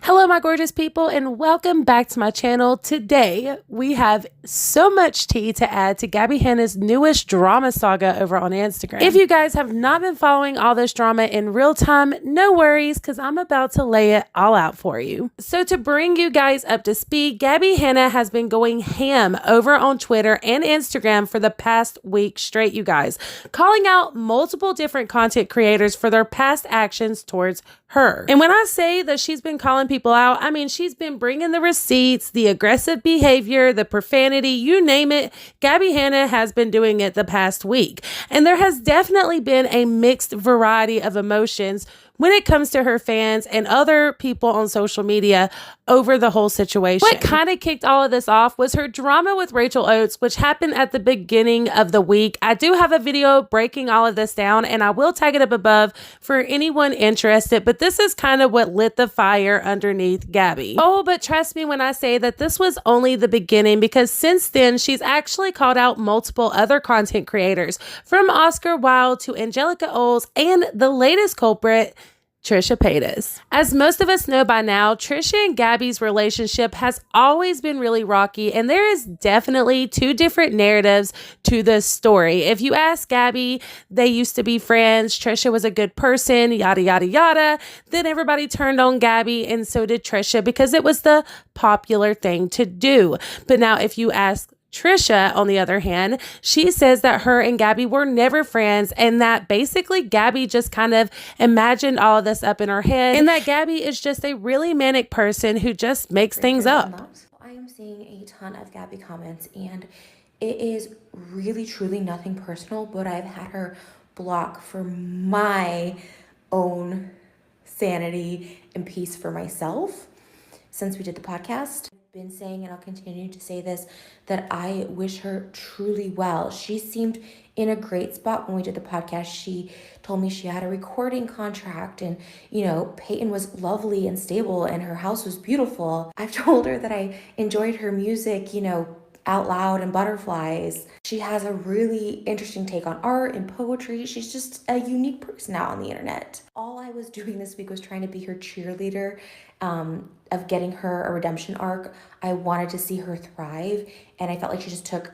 Hello, my gorgeous people, and welcome back to my channel. Today, we have so much tea to add to Gabbie Hanna's newest drama saga over on Instagram. If you guys have not been following all this drama in real time, no worries, because I'm about to lay it all out for you. So to bring you guys up to speed, Gabbie Hanna has been going ham over on Twitter and Instagram for the past week straight, you guys, calling out multiple different content creators for their past actions towards her. And when I say that she's been calling people out, I mean, she's been bringing the receipts, the aggressive behavior, the profanity, you name it. Gabbie Hanna has been doing it the past week. And there has definitely been a mixed variety of emotions when it comes to her fans and other people on social media over the whole situation. What kind of kicked all of this off was her drama with Rachel Oates, which happened at the beginning of the week. I do have a video breaking all of this down, and I will tag it up above for anyone interested, but this is kind of what lit the fire underneath Gabbie. Oh, but trust me when I say that this was only the beginning, because since then, she's actually called out multiple other content creators, from Oscar Wilde to Angelica Oles, and the latest culprit, Trisha Paytas. As most of us know by now, Trisha and Gabbie's relationship has always been really rocky, and there is definitely two different narratives to this story. If you ask Gabbie, they used to be friends, Trisha was a good person, yada, yada, yada. Then everybody turned on Gabbie, and so did Trisha, because it was the popular thing to do. But now if you ask Trisha, on the other hand, she says that her and Gabbie were never friends, and that basically Gabbie just kind of imagined all of this up in her head, and that Gabbie is just a really manic person who just makes things up. I am seeing a ton of Gabbie comments, and it is really truly nothing personal, but I've had her block for my own sanity and peace for myself since we did the podcast. Been saying, and I'll continue to say this, that I wish her truly well. She seemed in a great spot when we did the podcast. She told me she had a recording contract, and Peyton was lovely and stable and her house was beautiful. I've told her that I enjoyed her music, Out Loud and Butterflies. She has a really interesting take on art and poetry. She's just a unique person out on the internet. All I was doing this week was trying to be her cheerleader of getting her a redemption arc. I wanted to see her thrive, and I felt like she just took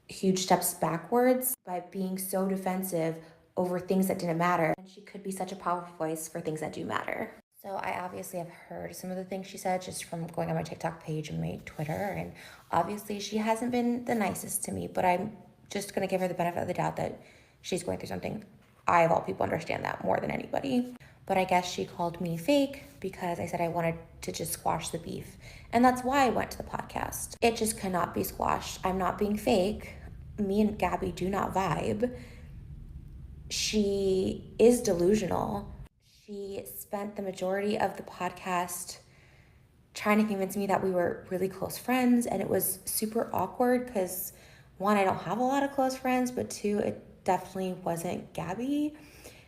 huge steps backwards by being so defensive over things that didn't matter. And she could be such a powerful voice for things that do matter. So I obviously have heard some of the things she said just from going on my TikTok page and my Twitter, and obviously she hasn't been the nicest to me, but I'm just going to give her the benefit of the doubt that she's going through something. I, of all people, understand that more than anybody. But I guess she called me fake because I said I wanted to just squash the beef. And that's why I went to the podcast. It just cannot be squashed. I'm not being fake. Me and Gabbie do not vibe. She is delusional. She spent the majority of the podcast trying to convince me that we were really close friends, and it was super awkward because, one, I don't have a lot of close friends, but two, it definitely wasn't Gabbie.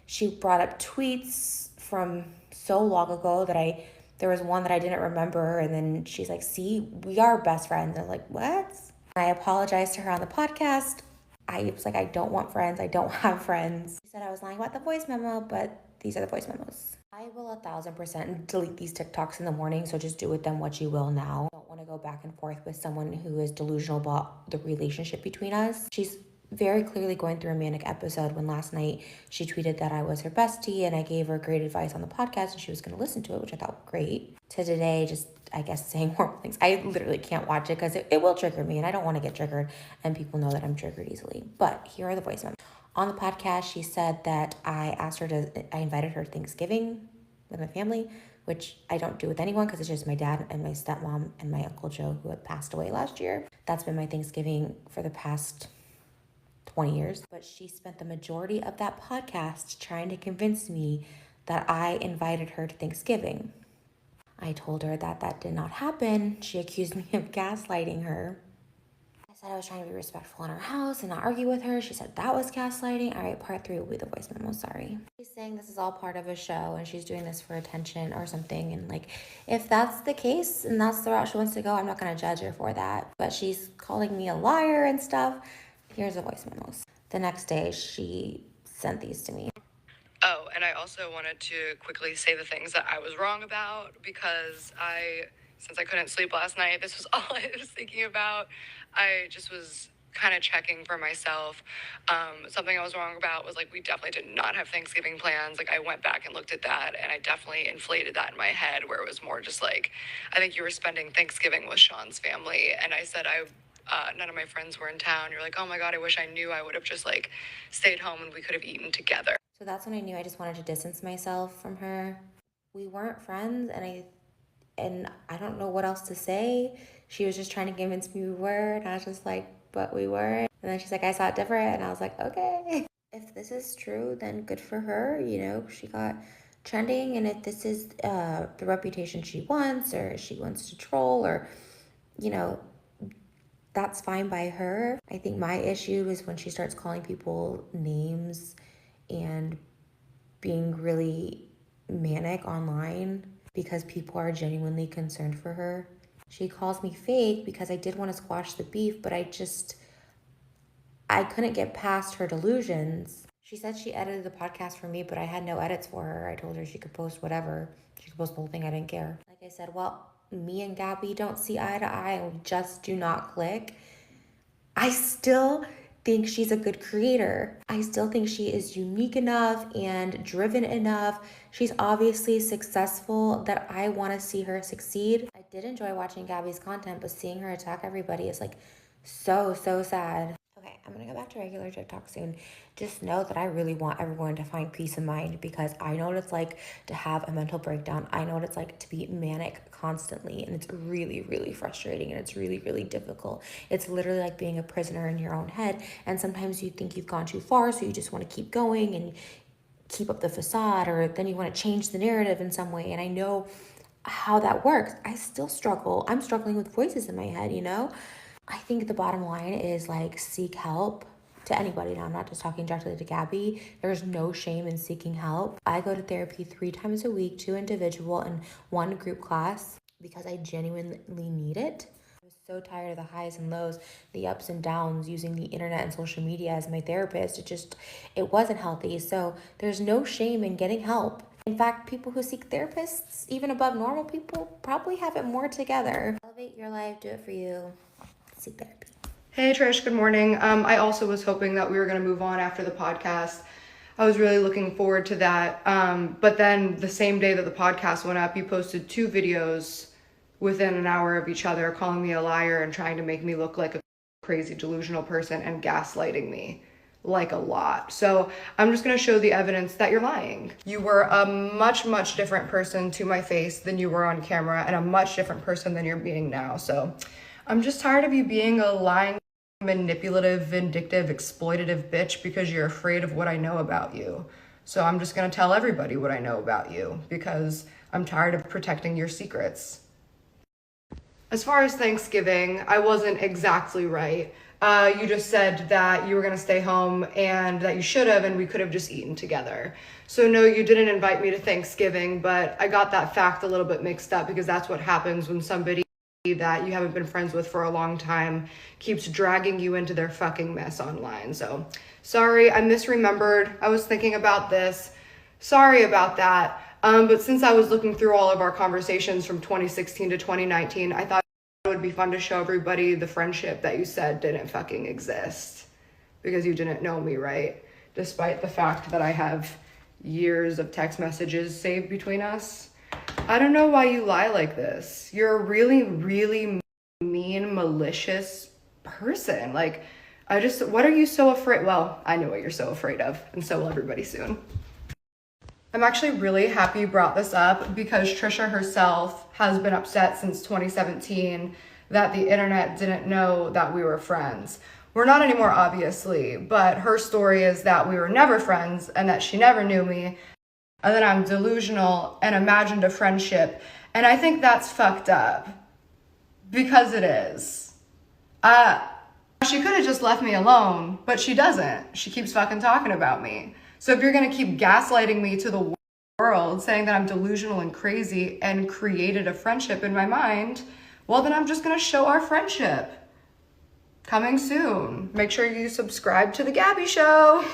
She brought up tweets from so long ago that there was one that I didn't remember, and then she's like, see, we are best friends. And I'm like, what? I apologized to her on the podcast. I was like, I don't want friends. I don't have friends. She said I was lying about the voice memo, but these are the voice memos. I will 1000% delete these TikToks in the morning, so just do with them what you will now. I don't want to go back and forth with someone who is delusional about the relationship between us. She's very clearly going through a manic episode when last night she tweeted that I was her bestie and I gave her great advice on the podcast and she was going to listen to it, which I thought great. To today, just, I guess, saying horrible things. I literally can't watch it because it will trigger me, and I don't want to get triggered, and people know that I'm triggered easily. But here are the voice memos. On the podcast, she said that I invited her to Thanksgiving with my family, which I don't do with anyone because it's just my dad and my stepmom and my Uncle Joe, who had passed away last year. That's been my Thanksgiving for the past 20 years. But she spent the majority of that podcast trying to convince me that I invited her to Thanksgiving. I told her that that did not happen. She accused me of gaslighting her. I said I was trying to be respectful in her house and not argue with her. She said that was gaslighting. All right, part 3 will be the voice memo, sorry. She's saying this is all part of a show and she's doing this for attention or something. And like, if that's the case and that's the route she wants to go, I'm not going to judge her for that. But she's calling me a liar and stuff. Here's the voice memos. The next day, she sent these to me. Oh, and I also wanted to quickly say the things that I was wrong about, because since I couldn't sleep last night, this was all I was thinking about. I just was kind of checking for myself. Something I was wrong about was, like, we definitely did not have Thanksgiving plans. Like, I went back and looked at that, and I definitely inflated that in my head, where it was more just like, I think you were spending Thanksgiving with Sean's family, and I said none of my friends were in town. You're like, oh my God, I wish I knew. I would have just, like, stayed home and we could have eaten together. So that's when I knew I just wanted to distance myself from her. We weren't friends, and I don't know what else to say. She was just trying to convince me we were, and I was just like, but we weren't. And then she's like, I saw it different, and I was like, okay. If this is true, then good for her. You know, she got trending, and if this is the reputation she wants, or she wants to troll, or, you know, that's fine by her. I think my issue is when she starts calling people names and being really manic online because people are genuinely concerned for her. She calls me fake because I did want to squash the beef, but I couldn't get past her delusions. She said she edited the podcast for me, but I had no edits for her. I told her she could post whatever. She could post the whole thing. I didn't care. Like I said, well, me and Gabbie don't see eye to eye, and we just do not click. I still think she's a good creator. I still think she is unique enough and driven enough. She's obviously successful that I want to see her succeed. I did enjoy watching Gabbie's content, but seeing her attack everybody is like so sad. Okay, I'm gonna go back to regular TikTok soon. Just know that I really want everyone to find peace of mind, because I know what it's like to have a mental breakdown. I know what it's like to be manic constantly, and it's really frustrating, and it's really difficult. It's literally like being a prisoner in your own head, and sometimes you think you've gone too far, so you just want to keep going and keep up the facade, or then you want to change the narrative in some way. And I know how that works. I still struggle. I'm struggling with voices in my head, you know? I think the bottom line is, like, seek help. To anybody now, I'm not just talking directly to Gabbie. There's no shame in seeking help. I go to therapy 3 times a week, 2 individual and 1 group class, because I genuinely need it. I was so tired of the highs and lows, the ups and downs, using the internet and social media as my therapist. It wasn't healthy. So there's no shame in getting help. In fact, people who seek therapists, even above normal people, probably have it more together. Elevate your life, do it for you. Seek therapy. Hey Trish, good morning. I also was hoping that we were going to move on after the podcast. I was really looking forward to that. But then the same day that the podcast went up, you posted 2 videos within an hour of each other, calling me a liar and trying to make me look like a crazy delusional person and gaslighting me like a lot. So I'm just going to show the evidence that you're lying. You were a much different person to my face than you were on camera, and a much different person than you're being now. So I'm just tired of you being a lying, manipulative, vindictive, exploitative bitch because you're afraid of what I know about you. So I'm just gonna tell everybody what I know about you because I'm tired of protecting your secrets. As far as Thanksgiving, I wasn't exactly right. You just said that you were gonna stay home and that you should have, and we could have just eaten together. So no, you didn't invite me to Thanksgiving, but I got that fact a little bit mixed up, because that's what happens when somebody that you haven't been friends with for a long time keeps dragging you into their fucking mess online. So sorry, I misremembered. I was thinking about this. Sorry about that. But since I was looking through all of our conversations from 2016 to 2019, I thought it would be fun to show everybody the friendship that you said didn't fucking exist, because you didn't know me, right? Despite the fact that I have years of text messages saved between us. I don't know why you lie like this. You're a really mean, malicious person. Like, what are you so afraid? Well, I know what you're so afraid of, and so will everybody soon. I'm actually really happy you brought this up, because Trisha herself has been upset since 2017 that the internet didn't know that we were friends. We're not anymore, obviously, but her story is that we were never friends and that she never knew me, and then I'm delusional and imagined a friendship. And I think that's fucked up, because it is. She could have just left me alone, but she doesn't. She keeps fucking talking about me. So if you're gonna keep gaslighting me to the world, saying that I'm delusional and crazy and created a friendship in my mind, well, then I'm just gonna show our friendship. Coming soon. Make sure you subscribe to The Gabbie Show.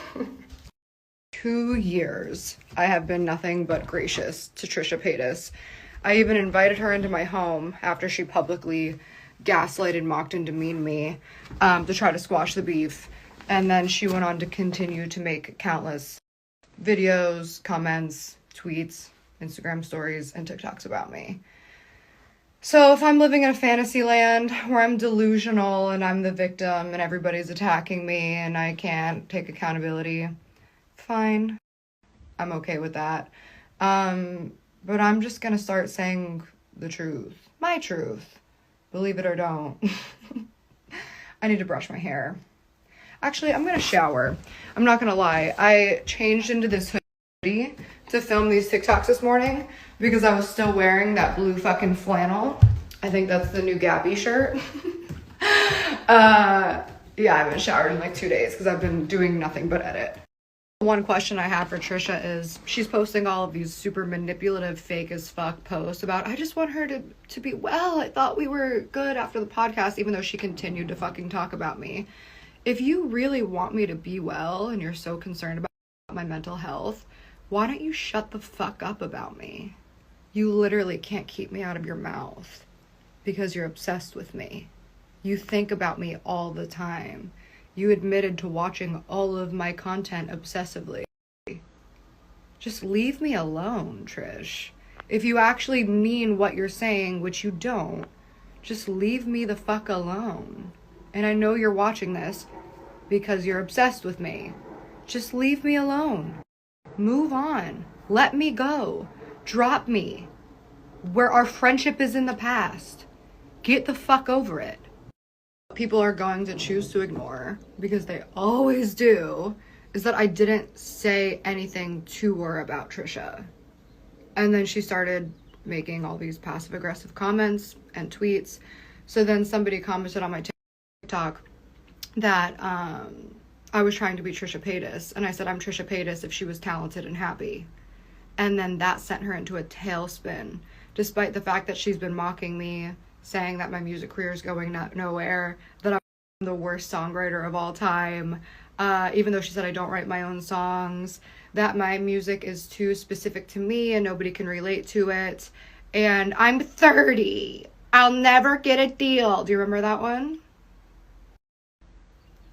2 years, I have been nothing but gracious to Trisha Paytas. I even invited her into my home after she publicly gaslighted, mocked, and demeaned me to try to squash the beef. And then she went on to continue to make countless videos, comments, tweets, Instagram stories, and TikToks about me. So if I'm living in a fantasy land where I'm delusional and I'm the victim and everybody's attacking me and I can't take accountability, fine. I'm okay with that. But I'm just gonna start saying the truth. My truth. Believe it or don't. I need to brush my hair. Actually, I'm gonna shower. I'm not gonna lie. I changed into this hoodie to film these TikToks this morning because I was still wearing that blue fucking flannel. I think that's the new Gabbie shirt. Yeah, I haven't showered in like 2 days because I've been doing nothing but edit. One question I have for Trisha is she's posting all of these super manipulative, fake as fuck posts about, I just want her to be well. I thought we were good after the podcast, even though she continued to fucking talk about me. If you really want me to be well and you're so concerned about my mental health, why don't you shut the fuck up about me? You literally can't keep me out of your mouth because you're obsessed with me. You think about me all the time. You admitted to watching all of my content obsessively. Just leave me alone, Trish. If you actually mean what you're saying, which you don't, just leave me the fuck alone. And I know you're watching this because you're obsessed with me. Just leave me alone. Move on. Let me go. Drop me. Where our friendship is in the past. Get the fuck over it. People are going to choose to ignore, because they always do, is that I didn't say anything to her about Trisha. And then she started making all these passive aggressive comments and tweets. So then somebody commented on my TikTok that I was trying to be Trisha Paytas, and I said I'm Trisha Paytas if she was talented and happy. And then that sent her into a tailspin, despite the fact that she's been mocking me, saying that my music career is going nowhere, that I'm the worst songwriter of all time, even though she said I don't write my own songs, that my music is too specific to me and nobody can relate to it, and I'm 30. I'll never get a deal. Do you remember that one?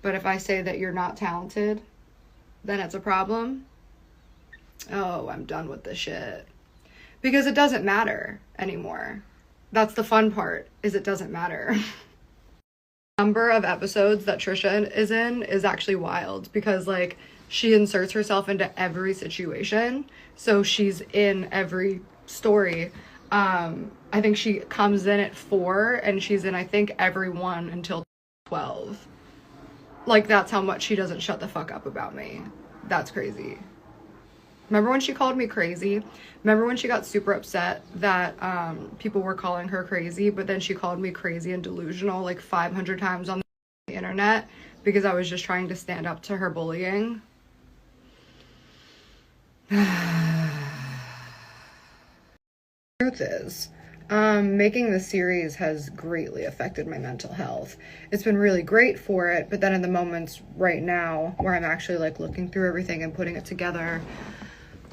But if I say that you're not talented, then it's a problem. Oh, I'm done with this shit. Because it doesn't matter anymore. That's the fun part, is it doesn't matter. Number of episodes that Trisha is in is actually wild, because like she inserts herself into every situation. So she's in every story. I think she comes in at 4 and she's in, I think, every one until 12. Like, that's how much she doesn't shut the fuck up about me. That's crazy. Remember when she called me crazy? Remember when she got super upset that people were calling her crazy, but then she called me crazy and delusional like 500 times on the internet because I was just trying to stand up to her bullying? Truth is, making this series has greatly affected my mental health. It's been really great for it, but then in the moments right now where I'm actually like looking through everything and putting it together,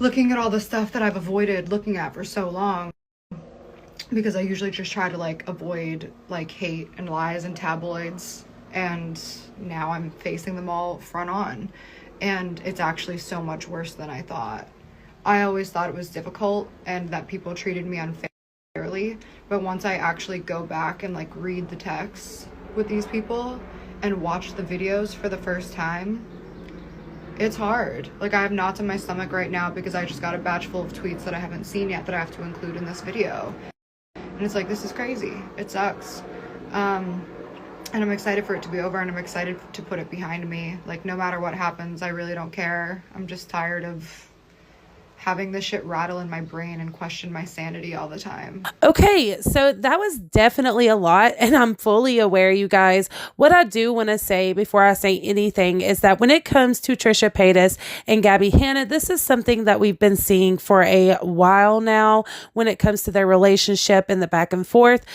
looking at all the stuff that I've avoided looking at for so long, because I usually just try to like avoid like hate and lies and tabloids, and now I'm facing them all front on, and it's actually so much worse than I thought. I always thought it was difficult and that people treated me unfairly, but once I actually go back and like read the texts with these people and watch the videos for the first time, it's hard. Like, I have knots in my stomach right now because I just got a batch full of tweets that I haven't seen yet that I have to include in this video. And it's like, this is crazy. It sucks. And I'm excited for it to be over, and I'm excited to put it behind me. Like, no matter what happens, I really don't care. I'm just tired of having this shit rattle in my brain and question my sanity all the time. Okay, so that was definitely a lot, and I'm fully aware, you guys. What I do want to say before I say anything is that when it comes to Trisha Paytas and Gabbie Hanna, this is something that we've been seeing for a while now when it comes to their relationship and the back and forth.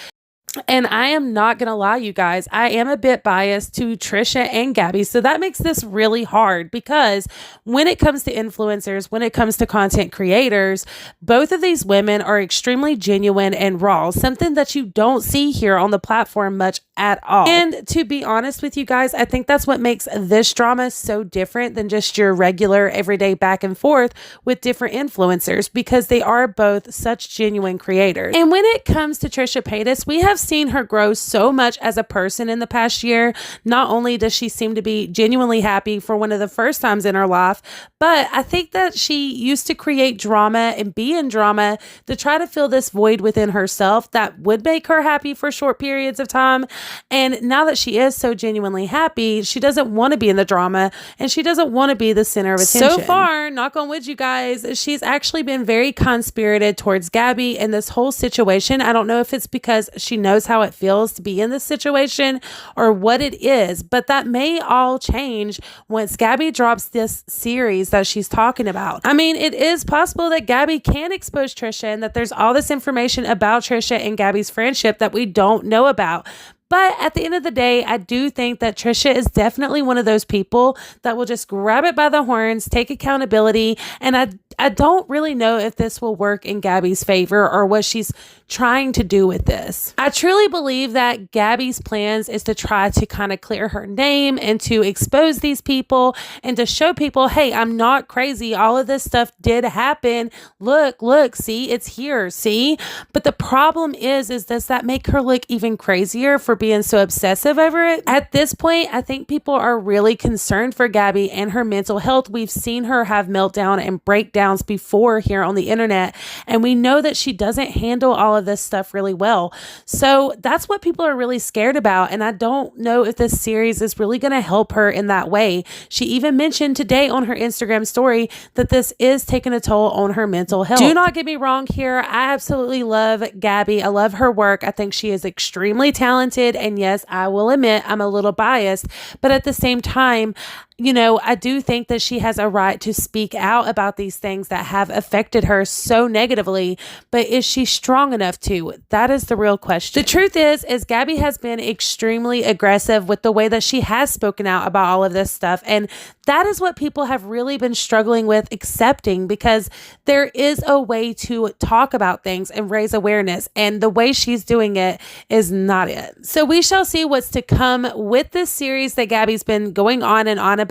And I am not going to lie, you guys, I am a bit biased to Trisha and Gabbie. So that makes this really hard because when it comes to influencers, when it comes to content creators, both of these women are extremely genuine and raw, something that you don't see here on the platform much at all. And to be honest with you guys, I think that's what makes this drama so different than just your regular everyday back and forth with different influencers, because they are both such genuine creators. And when it comes to Trisha Paytas, we have seen her grow so much as a person in the past year. Not only does she seem to be genuinely happy for one of the first times in her life, but I think that she used to create drama and be in drama to try to fill this void within herself that would make her happy for short periods of time. And now that she is so genuinely happy, she doesn't want to be in the drama and she doesn't want to be the center of attention. So far, knock on wood, you guys, she's actually been very conspirated towards Gabbie in this whole situation. I don't know if it's because she knows how it feels to be in this situation or what it is, but that may all change once Gabbie drops this series that she's talking about. I mean, it is possible that Gabbie can expose Trisha and that there's all this information about Trisha and Gabbie's friendship that we don't know about. But at the end of the day, I do think that Trisha is definitely one of those people that will just grab it by the horns, take accountability. And I don't really know if this will work in Gabbie's favor or what she's trying to do with this. I truly believe that Gabbie's plans is to try to kind of clear her name and to expose these people and to show people, hey, I'm not crazy. All of this stuff did happen. Look, see, it's here, see? But the problem is does that make her look even crazier for being so obsessive over it? At this point, I think people are really concerned for Gabbie and her mental health. We've seen her have meltdown and breakdowns before here on the internet, and we know that she doesn't handle all of this stuff really well. So that's what people are really scared about, and I don't know if this series is really going to help her in that way. She even mentioned today on her Instagram story that this is taking a toll on her mental health. Do not get me wrong here. I absolutely love Gabbie. I love her work. I think she is extremely talented. And yes, I will admit I'm a little biased, but at the same time, you know, I do think that she has a right to speak out about these things that have affected her so negatively, but is she strong enough to? That is the real question. The truth is Gabbie has been extremely aggressive with the way that she has spoken out about all of this stuff. And that is what people have really been struggling with accepting, because there is a way to talk about things and raise awareness. And the way she's doing it is not it. So we shall see what's to come with this series that Gabbie's been going on and on about.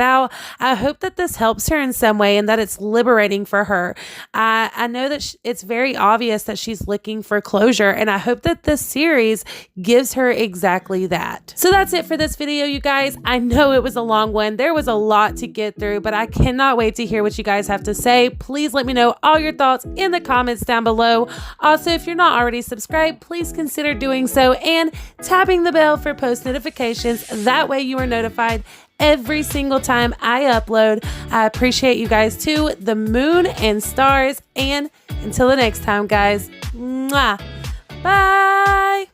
I hope that this helps her in some way and that it's liberating for her. I know that it's very obvious that she's looking for closure, and I hope that this series gives her exactly that. So that's it for this video, you guys. I know it was a long one. There was a lot to get through, but I cannot wait to hear what you guys have to say. Please let me know all your thoughts in the comments down below. Also, if you're not already subscribed, please consider doing so and tapping the bell for post notifications. That way you are notified every single time I upload. I appreciate you guys to the moon and stars. And until the next time, guys, mwah, bye.